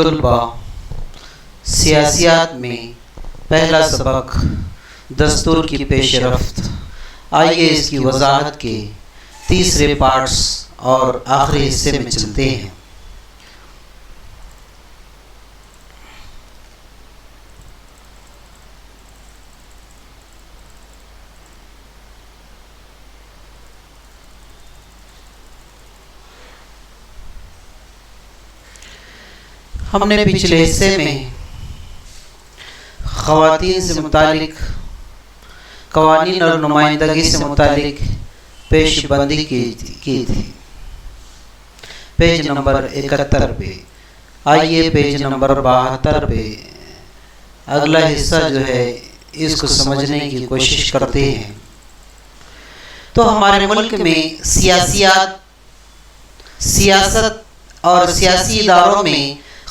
طلبہ سیاسیات میں پہلا سبق دستور کی پیش رفت۔ آئیے اس کی وضاحت کے تیسرے پارٹس اور آخری حصے میں چلتے ہیں۔ ہم نے پچھلے حصے میں خواتین سے متعلق قوانین اور نمائندگی سے متعلق پیش بندی کی تھی پیج نمبر 71 پہ۔ آئیے پیج نمبر 72 پہ اگلا حصہ جو ہے اس کو سمجھنے کی کوشش کرتے ہیں۔ تو ہمارے ملک میں سیاست اور سیاسی اداروں میں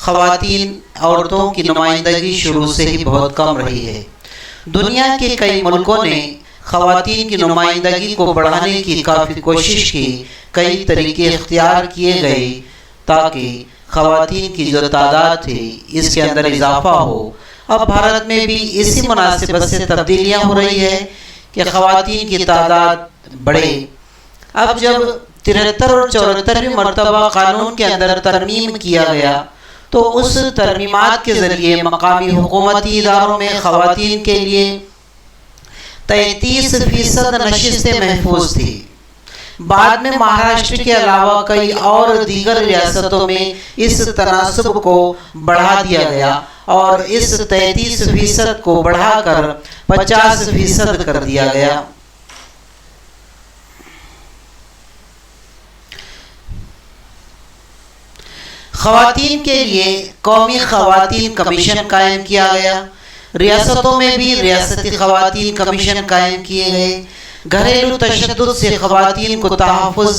خواتین عورتوں کی نمائندگی شروع سے ہی بہت کم رہی ہے۔ دنیا کے کئی ملکوں نے خواتین کی نمائندگی کو بڑھانے کی کافی کوشش کی، کئی طریقے اختیار کیے گئے تاکہ خواتین کی جو تعداد تھی اس کے اندر اضافہ ہو۔ اب بھارت میں بھی اسی مناسبت سے تبدیلیاں ہو رہی ہے کہ خواتین کی تعداد بڑھے۔ اب جب 73 اور 74ویں مرتبہ قانون کے اندر ترمیم کیا گیا تو اس ترمیمات کے ذریعے مقامی حکومتی اداروں میں خواتین کے لیے 33% نشستیں محفوظ تھی۔ بعد میں مہاراشٹر کے علاوہ کئی اور دیگر ریاستوں میں اس تناسب کو بڑھا دیا گیا اور اس 33% کو بڑھا کر 50% کر دیا گیا۔ خواتین کے لیے قومی خواتین کمیشن قائم کیا گیا۔ ریاستوں میں بھی ریاستی خواتین کمیشن قائم کیے گئے۔ گھریلو تشدد سے خواتین کو تحفظ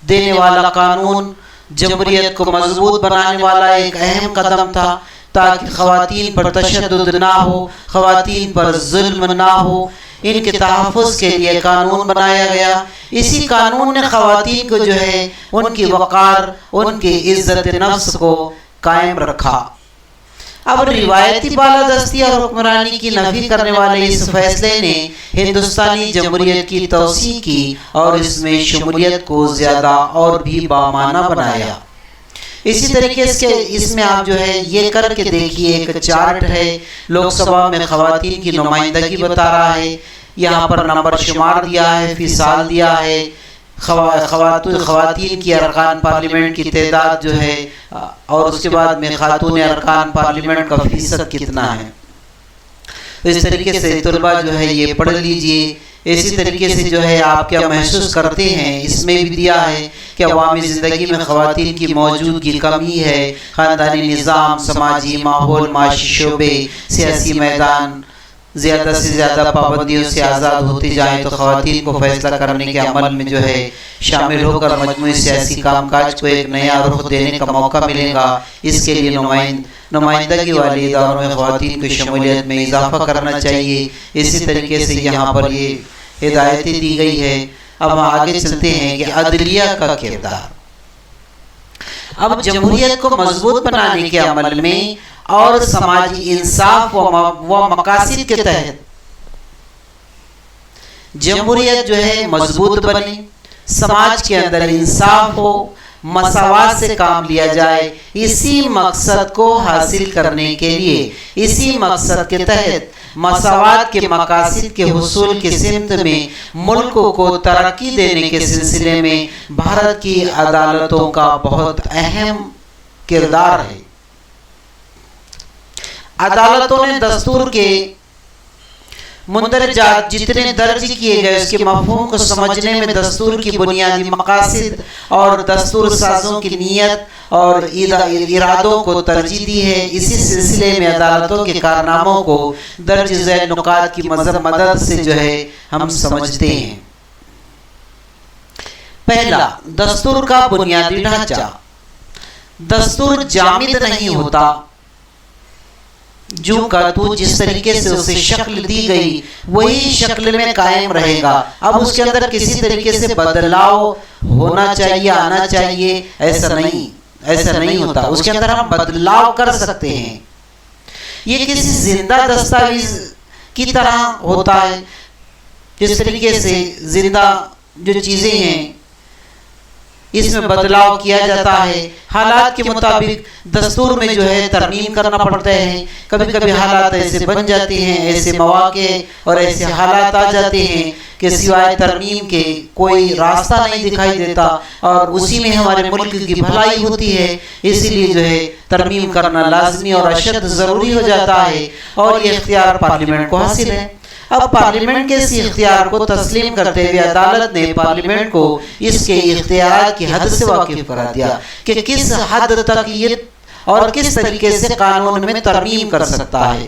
دینے والا قانون جمہوریت کو مضبوط بنانے والا ایک اہم قدم تھا تاکہ خواتین پر تشدد نہ ہو، خواتین پر ظلم نہ ہو۔ ان کے تحفظ کے لیے قانون بنایا گیا۔ اسی قانون نے خواتین کو جو ہے ان کی وقار، ان کی عزت نفس کو قائم رکھا۔ اب روایتی بالادستی اور حکمرانی کی نفی کرنے والے اس فیصلے نے ہندوستانی جمہوریت کی توسیع کی اور اس میں شمولیت کو زیادہ اور بھی بامعنی بنایا۔ اسی طریقے سے اس میں آپ جو ہے یہ کر کے دیکھیے، ایک چارٹ ہے، لوک سبھا میں خواتین کی نمائندگی بتا رہا ہے، یہاں پر نمبر شمار دیا ہے، فی سال دیا ہے، خواتین کی ارکان پارلیمنٹ کی تعداد جو ہے اور اس کے بعد میں خاتون ارکان پارلیمنٹ کا فیصد کتنا ہے۔ اس طریقے سے طلبہ جو ہے یہ پڑھ لیجئے۔ اسی طریقے سے جو ہے آپ کیا محسوس کرتے ہیں، اس میں بھی دیا ہے کہ عوامی زندگی میں خواتین کی موجودگی کمی ہے، خاندانی نظام، سماجی ماحول، معاشی شعبے، سیاسی میدان زیادہ سے زیادہ پابندیوں سے آزاد ہوتی جائیں تو خواتین کو فیصلہ کرنے کے عمل میں جو ہے شامل ہو کر مجموعی سیاسی کام کاج کو ایک نیا رخ دینے کا موقع ملے گا۔ اس کے لیے نمائندگی والے اداروں میں خواتین کی شمولیت میں اضافہ کرنا چاہیے۔ اسی طریقے سے یہاں پر یہ ہدایتیں دی گئی ہے۔ اب ہم آگے چلتے ہیں کہ عدلیہ کا کردار۔ اب جمہوریت کو مضبوط بنانے کے عمل میں اور سماجی انصاف و مقاصد کے تحت جمہوریت جو ہے مضبوط بنے، سماج کے اندر انصاف ہو، مساوات سے کام لیا جائے، اسی مقصد کو حاصل کرنے کے لیے، اسی مقصد کے تحت مساوات کے مقاصد کے حصول کی سمت میں ملک کو ترقی دینے کے سلسلے میں بھارت کی عدالتوں کا بہت اہم کردار ہے۔ عدالتوں نے دستور کے مندرجات جتنے درج کیے گئے اس کے مفہوم کو سمجھنے میں دستور کی بنیادی مقاصد اور دستور سازوں کی نیت اور ارادوں کو ترجیح دی ہے۔ اسی سلسلے میں عدالتوں کے کارناموں کو درج ذیل نکات کی مدد سے جو ہے ہم سمجھتے ہیں۔ پہلا، دستور کا بنیادی ڈھانچہ۔ دستور جامد نہیں ہوتا، جو کا تو جس طریقے سے اسے شکل دی گئی وہی شکل میں قائم رہے گا۔ اب اس کے اندر کسی طریقے سے بدلاؤ ہونا چاہیے، آنا چاہیے، ایسا نہیں۔ ایسا نہیں ہوتا، اس کے اندر ہم بدلاؤ کر سکتے ہیں. یہ کسی زندہ دستاویز کی طرح ہوتا ہے، جس طریقے سے زندہ جو چیزیں ہیں اس میں بدلاؤ کیا جاتا ہے، حالات کے مطابق دستور میں جو ہے ترمیم کرنا پڑتا ہے. کبھی کبھی حالات ایسے بن جاتے ہیں، ایسے مواقع اور ایسے حالات آ جاتے ہیں کہ سوائے ترمیم کے کوئی راستہ نہیں دکھائی دیتا، اور اسی میں ہمارے ملک کی بھلائی ہوتی ہے. اسی لیے جو ہے ترمیم کرنا لازمی اور اشد ضروری ہو جاتا ہے، اور یہ اختیار پارلیمنٹ کو حاصل ہے. اب پارلیمنٹ کے اس اختیار کو تسلیم کرتے ہوئے عدالت نے پارلیمنٹ کو اس کے اختیارات کی حد سے واقف کرا دیا کہ کس حد تک یہ اور کس طریقے سے قانون میں ترمیم کر سکتا ہے.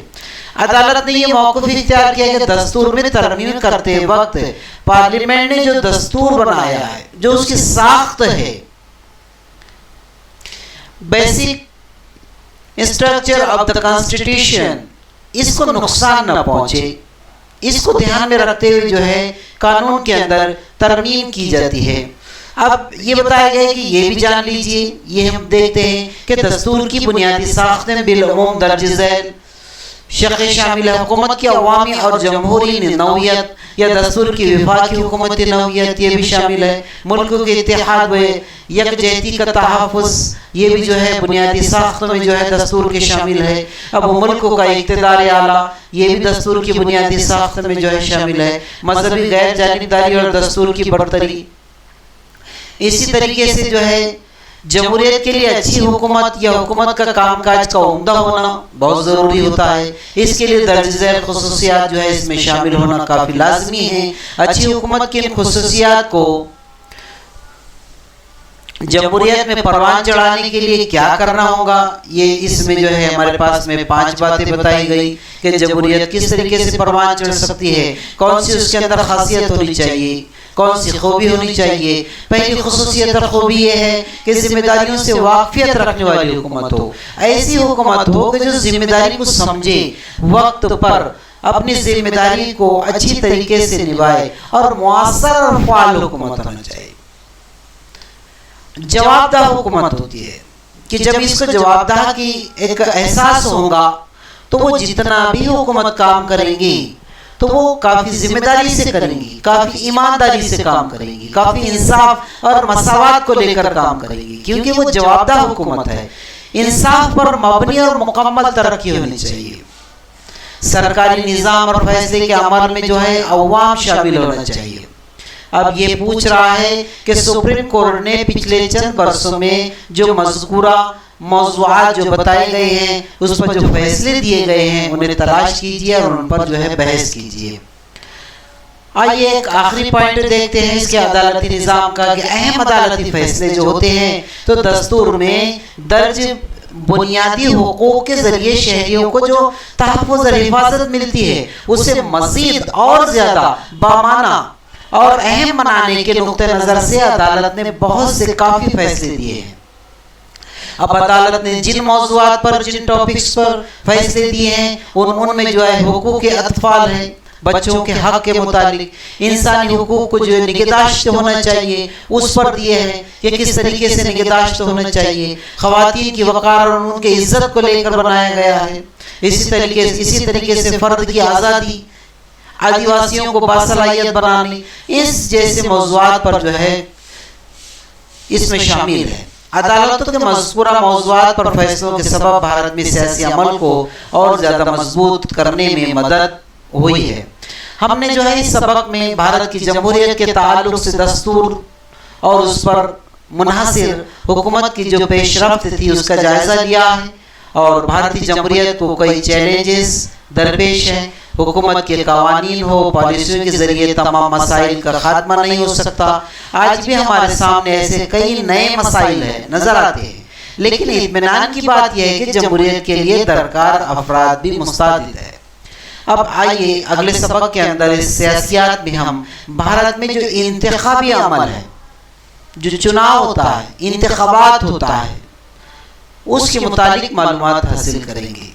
عدالت نے یہ موقف اختیار کیا کہ دستور میں ترمیم کرتے وقت پارلیمنٹ نے جو دستور بنایا ہے، جو اس کی ساخت ہے، basic structure of the constitution, اس کو نقصان نہ پہنچے، اس کو دھیان میں رکھتے ہوئے جو ہے قانون کے اندر ترمیم کی جاتی ہے. اب یہ بتایا گیا کہ یہ بھی جان لیجئے، یہ ہم دیکھتے ہیں کہ دستور کی بنیادی ساختیں بالعموم درج ذیل شقیں شامل ہے: حکومت کی عوامی اور جمہوری نوعیت یا دستور کی وفاقی حکومت نوعیت، یہ بھی شامل ہے. ملک کے اتحاد و یکجہتی کا تحفظ، یہ بھی جو ہے بنیادی ساختوں میں جو ہے دستور کے شامل ہے. اب ملک کا اقتدار اعلیٰ، یہ بھی دستور کی بنیادی ساخت میں جو ہے شامل ہے. مذہبی غیر جانبداری اور دستور کی برتری. اسی طریقے سے جو ہے جمہوریت کے لیے اچھی حکومت یا حکومت کا کام کاج کا عمدہ ہونا بہت ضروری ہوتا ہے. اس کے لیے درج ذیل خصوصیات جو ہے اس میں شامل ہونا کافی لازمی ہے. اچھی حکومت کی ان خصوصیات کو جمہوریت میں پروان چڑھانے کے لیے کیا کرنا ہوگا، یہ اس میں جو ہے ہمارے پاس میں 5 باتیں بتائی گئی کہ جمہوریت کس طریقے سے پروان چڑھ سکتی ہے، کون سی اس کے اندر خاصیت ہونی چاہیے، کون سی خوبی ہونی چاہیے. پہلی خصوصیت اور خوبی یہ ہے کہ ذمہ داریوں سے واقفیت رکھنے والی حکومت ہو. ایسی حکومت ہو کہ جو ذمہ داری کو سمجھے، وقت پر اپنی ذمہ داری کو اچھی طریقے سے نبھائے، اور مؤثر اور فعال حکومت ہونا چاہیے. جواب دہ حکومت ہوتی ہے کہ جب اس کو جواب دہ کی ایک احساس ہوگا تو وہ جتنا بھی حکومت کام کریں گی تو وہ کافی ذمہ داری سے کریں گی، کافی ایمانداری سے کام کریں گی، کافی انصاف اور مساوات کو لے کر کام کریں گی، کیونکہ وہ جواب دہ حکومت ہے. انصاف پر مبنی اور مکمل ترقی ہونی چاہیے. سرکاری نظام اور فیصلے کے عمل میں جو ہے عوام شامل ہونا چاہیے. اب یہ پوچھ رہا ہے کہ سپریم کورٹ نے پچھلے چند برسوں میں جو مذکورہ موضوعات جو بتائے گئے ہیں، اس پر جو فیصلے دیے گئے ہیں، انہیں تلاش کیجیے اور ان پر جو ہے بحث کیجیے. آئیے ایک آخری پوائنٹ دیکھتے ہیں اس کے عدالتی نظام کا کہ اہم عدالتی فیصلے جو ہوتے ہیں تو دستور میں درج بنیادی حقوق کے ذریعے شہریوں کو جو تحفظ اور حفاظت ملتی ہے، اسے مزید اور زیادہ بامانہ اور اہم بنانے کے نقطہ نظر سے عدالت نے بہت سے کافی فیصلے دیے ہیں. اب عدالت نے جن موضوعات پر، جن ٹاپکس پر فیصلے دیے ہیں، ان میں جو ہے حقوق اطفال ہے، بچوں کے حق کے متعلق، انسانی حقوق کو جو نگہداشت ہونا چاہیے اس پر دیے ہیں کہ کس طریقے سے نگہداشت ہونا چاہیے. خواتین کی وقار اور ان کی عزت کو لے کر بنایا گیا ہے. اسی طریقے سے فرد کی آزادی، آدیواسیوں کو باصلاحیت بنانے، اس جیسے موضوعات پر جو ہے اس میں شامل ہے. عدالتوں کے مذکورہ موضوعات پر فیصلوں کے سبب بھارت میں سیاسی عمل کو اور زیادہ مضبوط کرنے میں مدد ہوئی ہے. ہم نے جو ہے اس سبق میں بھارت کی جمہوریت کے تعلق سے دستور اور اس پر منحصر حکومت کی جو پیش رفت تھی اس کا جائزہ لیا ہے، اور بھارتی جمہوریت کو کئی چیلنجز درپیش ہیں. حکومت کے قوانین ہو، پالیسیوں کے ذریعے تمام مسائل کا خاتمہ نہیں ہو سکتا. آج بھی ہمارے سامنے ایسے کئی نئے مسائل ہیں، نظر آتے ہیں، لیکن اطمینان کی بات یہ ہے کہ جمہوریت کے لیے درکار افراد بھی مستعد ہے. اب آئیے اگلے سبق کے اندر اس سیاسیات میں ہم بھارت میں جو انتخابی عمل ہے، جو چناؤ ہوتا ہے، انتخابات ہوتا ہے، اس کے متعلق معلومات حاصل کریں گے.